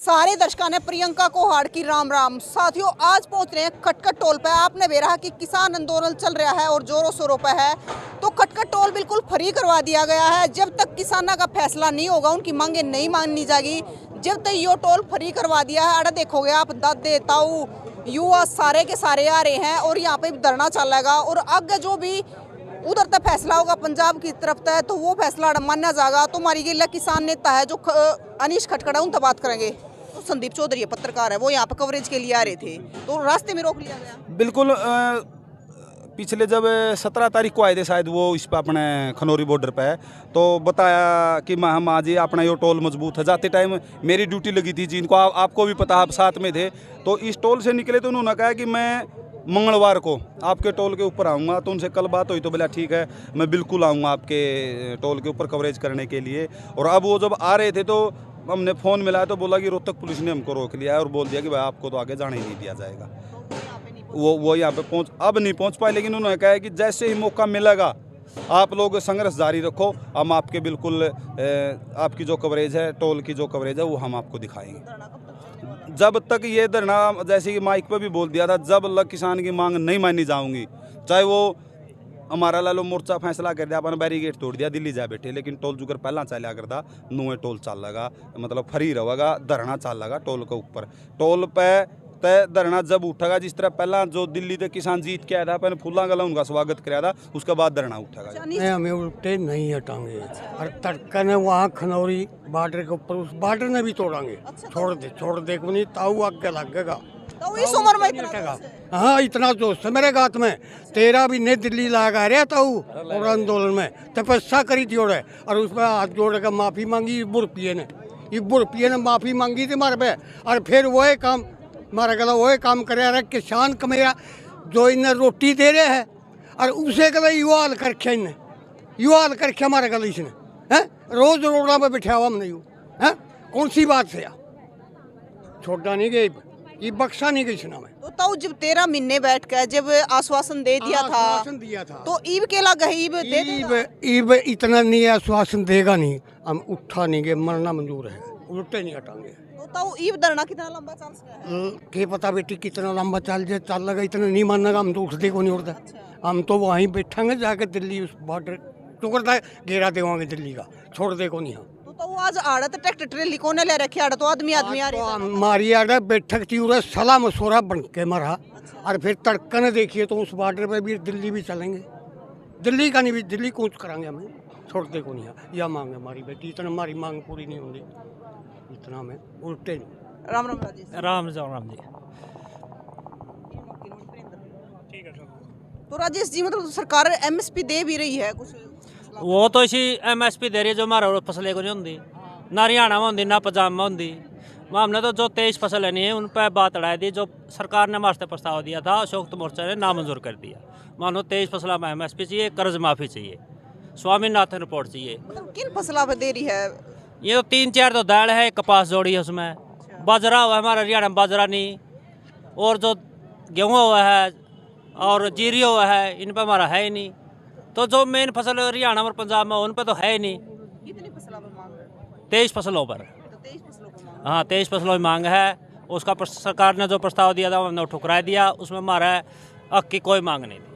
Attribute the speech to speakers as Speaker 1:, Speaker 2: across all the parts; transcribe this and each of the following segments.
Speaker 1: सारे दर्शकों ने प्रियंका को हाड़ की राम राम। साथियों, आज पहुंच रहे हैं खटखट टोल पे। आपने बेरा कि किसान आंदोलन चल रहा है और जोरों शोरों पे है, तो खटखट टोल बिल्कुल फ्री करवा दिया गया है। जब तक किसानों का फैसला नहीं होगा, उनकी मांगे नहीं मानी जाएगी। जब तक ये टोल फ्री करवा दिया है, अरे देखोगे आप, दादे ताऊ युवा सारे के सारे आ रहे हैं और यहाँ पे धरना चलेगा। और आगे जो भी उधर तक फैसला होगा पंजाब की तरफ तक, तो वो फैसला माना जाएगा। तो हमारी गिल्ला किसान नेता है जो अनीश खटखट है, उनसे बात करेंगे। तो संदीप चौधरी पत्रकार है, वो यहाँ पे कवरेज के लिए आ रहे थे, तो रास्ते में रोक लिया गया।
Speaker 2: बिल्कुल। पिछले जब 17 तारीख को आए थे शायद, वो इस पर अपने खनौरी बॉर्डर पे है, तो बताया कि हम आज ही अपना ये टोल मजबूत है। जाते टाइम मेरी ड्यूटी लगी थी, जिनको आपको भी पता, आप साथ में थे। तो इस टोल से निकले तो उन्होंने कहा कि मैं मंगलवार को आपके टोल के ऊपर आऊँगा। तो उनसे कल बात हुई तो बोला ठीक है, मैं बिल्कुल आऊँगा आपके टोल के ऊपर कवरेज करने के लिए। और अब वो जब आ रहे थे तो हमने फ़ोन मिलाया तो बोला कि रोहतक पुलिस ने हमको रोक लिया है और बोल दिया कि भाई आपको तो आगे जाने ही नहीं दिया जाएगा। वो यहाँ पे अब नहीं पहुँच पाए, लेकिन उन्होंने कहा है कि जैसे ही मौका मिलेगा आप लोग संघर्ष जारी रखो, हम आपके बिल्कुल आपकी जो कवरेज है, टोल की जो कवरेज है, वो हम आपको दिखाएंगे। जब तक ये धरना, जैसे कि माइक पे भी बोल दिया था, जब तक किसान की मांग नहीं मानी जाऊंगी, चाहे वो हमारा लालो मोर्चा फैसला कर दिया, अपन बैरिकेड तोड़ दिया, दिल्ली जा बैठे, लेकिन टोल जुगर पहला चला करता, नुए टोल चल लगा, मतलब फ्री रहेगा, धरना चल लगा टोल के ऊपर। टोल पे तय धरना जब उठेगा, जिस तरह पहला जो दिल्ली के किसान जीत के आया था, पहले फूला गला उनका स्वागत कराया था, उसके बाद धरना उठेगा।
Speaker 3: नहीं, हमें उल्टे नहीं हटाएंगे। और तड़का ने वहाँ खनौरी बॉर्डर के ऊपर, उस बॉर्डर ने भी तोड़ांगे। छोड़ दे को नहीं, ताऊ आगे लगेगा।
Speaker 1: तो इस उम्र में इतना
Speaker 3: हाँ, इतना जोश है मेरे गात में। तेरा भी ने दिल्ली लगा रहा ताऊ और आंदोलन में तपस्या करी थी, और उसमें हाथ जोड़ कर माफी मांगी बुरपिए ने माफी मांगी थी मारे पे। और फिर वही काम मारा गला, वही काम करे रहा किसान का मेरा जो इन्हें रोटी दे रहे है, और उसे गला युवाल कर रखे, इन्हें युवाल कर रखे हमारे गला इसने है। रोज रोड़ा में बिठा हुआ हमने है, कौन सी बात से छोटा नहीं गई, ये बक्सा नहीं गई सुना में।
Speaker 1: तो ताऊ जब 13 महीने बैठ कर जब आश्वासन दिया था, तो ईब के लगा ईब दे देगा?
Speaker 3: ईब इतना नहीं आश्वासन देगा नहीं, हम उठा नहीं गए, मरना मंजूर है, उल्टे नहीं हटाएंगे।
Speaker 1: तो ईब धरना कितना लंबा चल सकता है?
Speaker 3: के पता बेटी कितना लंबा चल लगा, इतना नहीं मानेगा, हम तो उठते को नहीं उठता। हम तो वहीं बैठेंगे जाके दिल्ली उस बॉर्डर तो करता घेरा देवांगे दिल्ली का, छोड़ दे को नहीं। हम
Speaker 1: तो आज आड़त ट्रैक्टर ट्रेली कोने ले रखे, आड़त तो आदमी आ रहे हैं।
Speaker 3: हमारी आड़ा बैठक थी, उधर सलाह मशोरा बन के मरा। और फिर तड़का ने देखिए तो उस बॉर्डर पे भी दिल्ली भी चलेंगे, दिल्ली का नहीं भी दिल्ली कूच करांगे, हमें छोड़ते को नहीं। यह मांग हमारी बेटी, इतना हमारी मांग पूरी नहीं होगी, इतना में उल्टे नहीं।
Speaker 1: राम राम राजेश।
Speaker 4: राम जी।
Speaker 1: तो राजेश जी, मतलब सरकार एमएसपी दे भी रही है कुछ?
Speaker 4: वो तो इसी एमएसपी दे रही है जो हमारा फसलें को नहीं होंगी, ना हरियाणा में होंगी ना पंजाब में होंगी। हमने तो जो 23 फसल लेनी है उन पर बात अड़ाई दी, जो सरकार ने हमारे प्रस्ताव दिया था, अशोक मोर्चा ने नामंजूर कर दिया। मानो 23 फसलों में एमएसपी चाहिए, कर्ज माफ़ी चाहिए, स्वामीनाथन रिपोर्ट चाहिए।
Speaker 1: मतलब किन फसलों पर दे रही है?
Speaker 4: ये तो 3-4 तो दाल है, कपास जोड़ी है, उसमें बाजरा हुआ है, हमारा हरियाणा में बाजरा नहीं, और जो गेहूँ हुआ है और जीरी हुआ है, इन पर हमारा है ही नहीं। तो जो मेन फसल हरियाणा और पंजाब में उन पर तो है ही नहीं।
Speaker 1: कितनी फसलों पर मांग है?
Speaker 4: 23 फसलों पर।
Speaker 1: तो 23 फसलों पर मांग।
Speaker 4: हाँ, 23 फसलों की मांग है। उसका सरकार ने जो प्रस्ताव दिया था हमने ठुकरा दिया, उसमें हमारा हक की कोई मांग नहीं थी।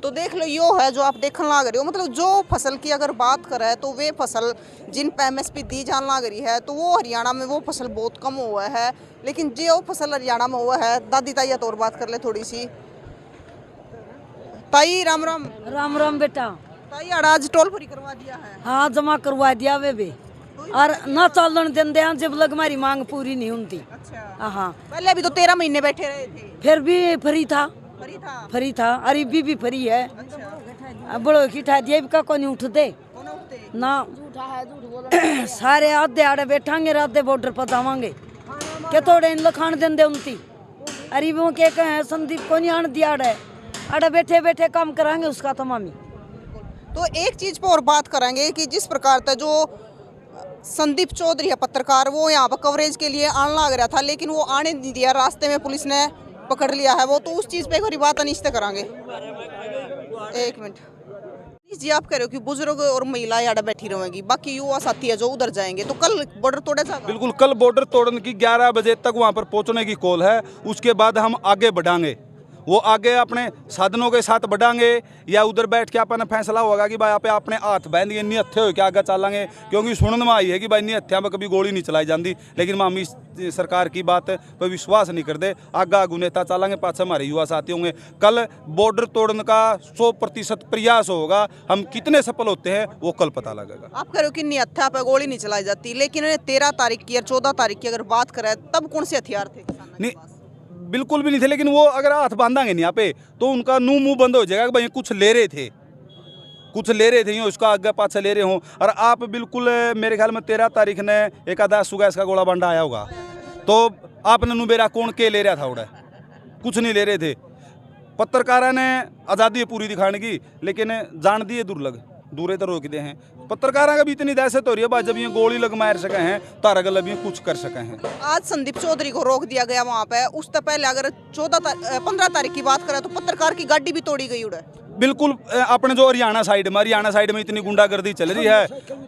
Speaker 1: तो देख लो, यो है जो आप देखने लग रहे हो, मतलब जो फसल की अगर बात करें तो वे फसल जिन पर एमएसपी दी जाने लग रही है, तो वो हरियाणा में वो फसल बहुत कम हुआ है। लेकिन जो फसल हरियाणा में हुआ है, दादी ताई तो और बात कर ले थोड़ी सी। ताई राम राम।
Speaker 5: राम राम बेटा।
Speaker 1: ताई आज टोल फ्री करवा दिया है?
Speaker 5: हाँ, जमा करवा दिया वे भी, और ना चलन देंदे हैं जब लग हमारी मांग पूरी नहीं होती।
Speaker 1: अच्छा।
Speaker 5: हाँ,
Speaker 1: पहले अभी तो 13 महीने बैठे रहे थे,
Speaker 5: फिर भी फ्री था।
Speaker 1: फ्री था।
Speaker 5: अरे भी फ्री है।
Speaker 1: अच्छा।
Speaker 5: बड़ो की ठा दिए का को नहीं उठते
Speaker 1: कौन उठते?
Speaker 5: ना सारे आधे आड़े बैठांगे, आधे बॉर्डर पर जावांगे के थोड़े इन लखान देंदे उनती। अरे वो के कहे संदीप को नहीं आन दिया अड़े बैठे बैठे काम करांगे उसका तमामी।
Speaker 1: तो एक चीज पर और बात करेंगे कि जिस प्रकार था जो संदीप चौधरी है पत्रकार, वो यहाँ पर कवरेज के लिए आने लग रहा था, लेकिन वो आने नहीं दिया, रास्ते में पुलिस ने पकड़ लिया है वो। तो उस चीज़ पे एक बार बात अनिश्चित करांगे। एक मिनट। जी आप कह रहे हो कि बुजुर्ग और महिला यहाँ बैठी रहेंगी, बाकी युवा साथी है जो उधर जाएंगे, तो कल बॉर्डर तोड़े जाएगा?
Speaker 2: बिल्कुल, कल बॉर्डर तोड़ने की 11 बजे तक वहाँ पर पहुँचने की कॉल है। उसके बाद हम आगे बढ़ाएंगे, वो आगे अपने साधनों के साथ बढ़ाएंगे या उधर बैठ के अपना फैसला होगा कि भाई आप अपने हाथ बहन दिए नहीं हथे हो क्या आगे चलेंगे। क्योंकि सुनने में आई है कि भाई नहीं हथिया में कभी गोली नहीं चलाई जाती, लेकिन हम इस सरकार की बात पर विश्वास नहीं करते। आगे आगू नेता चलेंगे, पास हमारे युवा साथी होंगे। कल बॉर्डर तोड़ने का 100% प्रयास होगा, हम कितने सफल होते हैं वो कल पता लगेगा।
Speaker 1: आप कह रहे हो कि नहीं हथियार पर गोली नहीं चलाई जाती, लेकिन 13 तारीख की और 14 तारीख की अगर बात करें तब कौन से हथियार थे किसानों के
Speaker 2: नहीं,
Speaker 1: पास?
Speaker 2: बिल्कुल भी नहीं थे, लेकिन वो अगर हाथ बांधांगे नहीं यहाँ पे तो उनका मुंह बंद हो जाएगा कि भाई कुछ ले रहे थे यूँ उसका आगे पाछे ले रहे हों। और आप बिल्कुल मेरे ख्याल में 13 तारीख ने एक आधा सुगैस इसका गोला बांडा आया होगा, तो आपने नुबेरा कौन के ले रहा था उड़ा, कुछ नहीं ले रहे थे। पत्रकारा ने आज़ादी है पूरी दिखाने की, लेकिन जान दिए दुर्लभ दूरे तो रोक दे हैं। पत्रकारा का भी इतनी दहशत हो रही है भाई, जब ये गोली लग मार सके हैं तारा गल भी कुछ कर सके हैं।
Speaker 1: आज संदीप चौधरी को रोक दिया गया वहाँ पे, उससे पहले अगर 15 तारीख की बात करें तो पत्रकार की गाड़ी भी तोड़ी गई उड़े।
Speaker 2: बिल्कुल, अपने जो हरियाणा साइड में इतनी गुंडागर्दी चल रही है,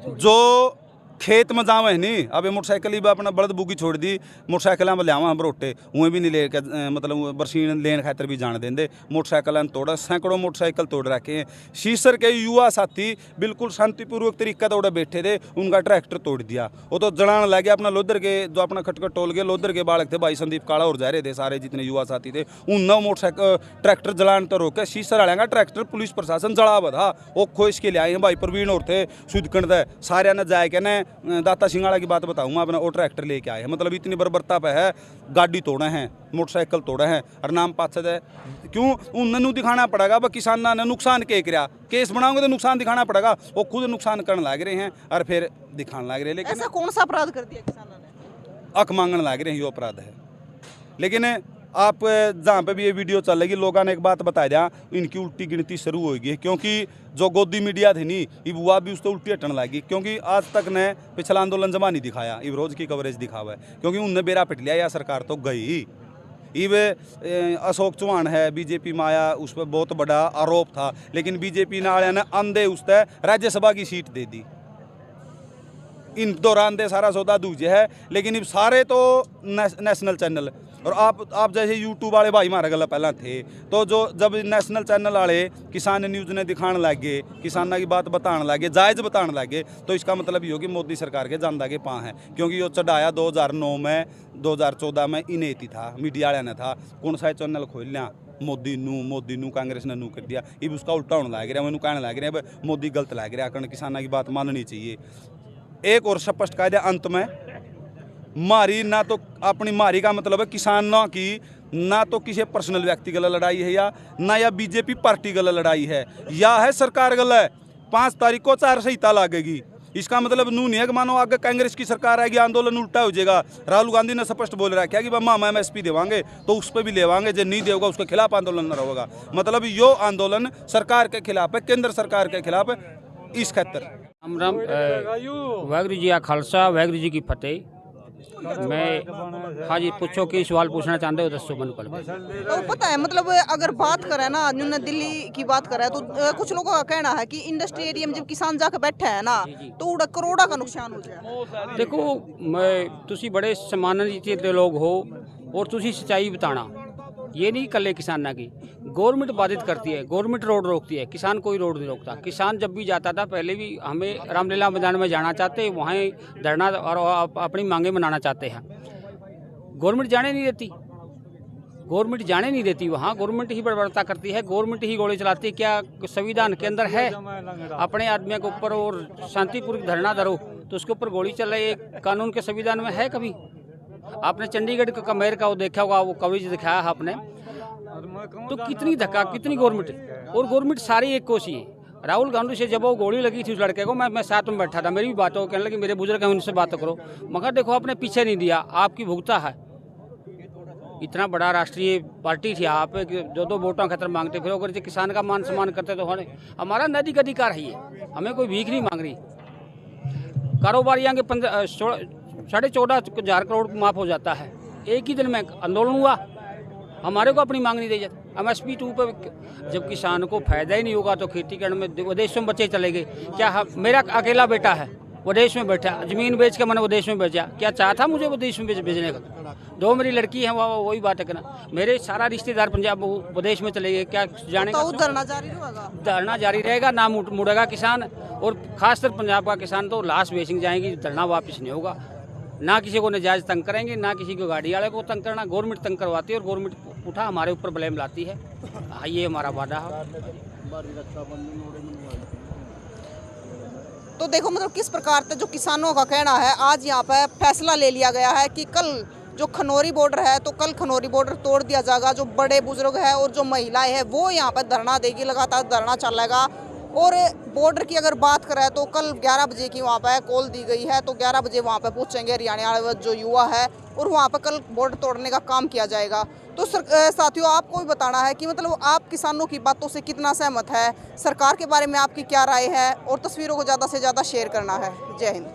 Speaker 2: जो खेत में जावे है नहीं। अब मोटरसाइकिल ही अपना बड़द बुगी छोड़ दी, मोटरसाइकिल में लियावा हम रोटे उहें भी नहीं लेके मतलब बरसीन लेन खातर भी जान देंगे। मोटरसाइकिल तोड़ा, सैकड़ों मोटरसाइकिल तोड़ रखे हैं। शीसर के युवा साथी बिल्कुल शांतिपूर्वक तरीका तोड़े बैठे थे, उनका ट्रैक्टर तोड़ दिया। वो तो जड़ान लग गया अपना लोधर के, जो अपना खटखट टोल के लोधर के बालक थे भाई संदीप काला और जा रहे थे सारे जितने युवा साथी थे, उन मोटरसाइकिल ट्रैक्टर जलान तो रोके। शीसर वाले का ट्रैक्टर पुलिस प्रशासन जड़ा बधा वो खोज के ले आए हैं भाई प्रवीण और थे सुधकंड थे सारे ने जाए के ने दाता सिंगाड़ा की बात बताऊंगा, अपना वो ट्रैक्टर लेके आए हैं। मतलब इतनी बर्बरता पे है, गाड़ी तोड़े हैं, मोटरसाइकिल तोड़े हैं और नाम पास है क्यों उन्हें दिखाना पड़ेगा। वह किसान ने नुकसान के किया, केस बनाओगे तो नुकसान दिखाना पड़ेगा। वो खुद नुकसान करने लग रहे हैं और फिर दिखाने लग रहे हैं। लेकिन
Speaker 1: ऐसा कौन सा अपराध कर दिया किसानों ने?
Speaker 2: हक मांगने लग रहे हैं, ये अपराध है। लेकिन आप जहाँ पे भी ये वीडियो चलेगी, लोगों ने एक बात बता दिया, इनकी उल्टी गिनती शुरू होगी। क्योंकि जो गोदी मीडिया थी नहीं, ये बुआ भी उसको उल्टी हटने लगी। क्योंकि आज तक ने पिछला आंदोलन जमा नहीं दिखाया, ये रोज की कवरेज दिखावा है। क्योंकि उनने बेरा पिट लिया, या सरकार तो गई। ये अशोक चौहान है बीजेपी में आया, उस पर बहुत बड़ा आरोप था, लेकिन बीजेपी ने अंधे उस पर राज्यसभा की सीट दे दी। इन दौरान दे सारा सौदा दूजे है, लेकिन सारे तो नेशनल चैनल और आप जैसे यूट्यूब वाले भाई हमारे गला पहला थे, तो जो जब नेशनल चैनल वाले किसान न्यूज़ ने दिखाने लगे, किसानों की बात बताने लगे, जायज़ बताने लगे, तो इसका मतलब ये हो कि मोदी सरकार के जानदा के पाँ है। क्योंकि वो चढ़ाया 2009 में, 2014 में इन्हें थी था, मीडिया वाले ने था, कौन सा चैनल खोल लिया मोदी नू कांग्रेस ने नू कर दिया। ये उसका उल्टा होने लग रहा है, मैंने कहने लग रहे हैं मोदी गलत लग रहा है, कारण किसानों की बात माननी चाहिए। एक और स्पष्ट कह दिया अंत में, मारी ना तो अपनी मारी का मतलब है किसानों की, ना तो किसी पर्सनल व्यक्ति गला लड़ाई है, या बीजेपी पार्टी गला लड़ाई है, या है सरकार गला है। 5 तारीख को 4 संहिता लागेगी। इसका मतलब नू नहीं है कि मानो आगे कांग्रेस की सरकार आएगी आंदोलन उल्टा हो जाएगा। राहुल गांधी ने स्पष्ट बोल रखा है कि हम MSP देवांगे तो उस पर भी लेवांगे, जो नहीं देगा उसके खिलाफ आंदोलन न होगा। मतलब यो आंदोलन सरकार के खिलाफ है, केंद्र सरकार के खिलाफ है। इस खातर
Speaker 6: राम वाहगुरू जी का खालसा वाहगुरू जी की फतेह। मैं हाँ जी पूछो कि सवाल पूछना चाहते हो दसो मन पल।
Speaker 1: तो पता है मतलब अगर बात करें ना, न्यू दिल्ली की बात करें तो कुछ लोगों का कहना है कि इंडस्ट्री एरिया में जब किसान जाकर बैठे है ना, तो उड़ा करोड़ा का नुकसान हो जाए।
Speaker 6: देखो मैं तुसी बड़े सम्मानित लोग हो और तुसी सच्चाई बताना, ये नहीं कल्ले किसाना की। गवर्नमेंट बाधित करती है, गवर्नमेंट रोड रोकती है, किसान कोई रोड नहीं रोकता। किसान जब भी जाता था, पहले भी हमें रामलीला मैदान में जाना चाहते, वहाँ धरना और अपनी मांगे मनाना चाहते हैं। गवर्नमेंट जाने नहीं देती, गवर्नमेंट जाने नहीं देती वहाँ, गवर्नमेंट ही बर्बरता करती है, गवर्नमेंट ही गोली चलाती है। क्या संविधान के अंदर है अपने आदमियों के ऊपर और शांतिपूर्वक धरना धरो तो उसके ऊपर गोली चल रही है? कानून के संविधान में है कभी? आपने चंडीगढ़ का कमेर का वो देखा होगा, वो कवरेज दिखाया है आपने, तो कितनी धक्का, कितनी गवर्नमेंट, और गवर्नमेंट सारी एक कोशी है। राहुल गांधी से जब वो गोली लगी थी उस लड़के को, मैं साथ में बैठा था, मेरी भी बात हो, कहने लगी मेरे बुजुर्ग हैं उनसे बात करो। मगर देखो आपने पीछे नहीं दिया, आपकी भुगता है। इतना बड़ा राष्ट्रीय पार्टी थी आप, जो वोटों खतर मांगते फिर अगर किसान का मान सम्मान करते तो हमारा नैतिक अधिकार है, ये हमें कोई भीख नहीं मांग रही। कारोबारियों के 14.5 हज़ार करोड़ माफ हो जाता है, एक ही दिन में आंदोलन हुआ, हमारे को अपनी मांग नहीं दी जाती। MSP 2 पे जब किसान को फायदा ही नहीं होगा तो खेती करने में विदेशों में बच्चे चले गए। क्या मेरा अकेला बेटा है विदेश में बैठा, ज़मीन बेच के मैंने विदेश में बेचा, क्या चाहता मुझे विदेश में भेजने का? 2 मेरी लड़की है, वही बात है करना। मेरे सारा रिश्तेदार पंजाब विदेश में चले गए, क्या जाने का?
Speaker 1: धरना जारी रहेगा,
Speaker 6: धरना जारी रहेगा, ना मुड़ेगा किसान। और खासकर पंजाब का किसान तो लाश बेचिंग जाएंगी, धरना वापस नहीं होगा। ना किसी को नजायज तंग करेंगे, ना किसी को गाड़ी वाले को तंग करना। गवर्नमेंट तंग करवाती है और गवर्नमेंट उठा हमारे ऊपर ब्लेम लाती है। ये हमारा वादा है।
Speaker 1: तो देखो मतलब किस प्रकार से जो किसानों का कहना है, आज यहाँ पे फैसला ले लिया गया है कि कल जो खनौरी बॉर्डर है तो कल खनौरी बॉर्डर तोड़ दिया जाएगा। जो बड़े बुजुर्ग है और जो महिलाएं हैं वो यहाँ पर धरना देगी, लगातार धरना चलेगा। और बॉर्डर की अगर बात करें तो कल 11 बजे की वहाँ पर कॉल दी गई है, तो 11 बजे वहाँ पर पहुँचेंगे हरियाणा जो युवा है और वहाँ पर कल बॉर्डर तोड़ने का काम किया जाएगा। तो साथियों आपको भी बताना है कि मतलब आप किसानों की बातों से कितना सहमत है, सरकार के बारे में आपकी क्या राय है, और तस्वीरों को ज़्यादा से ज़्यादा शेयर करना है। जय हिंद।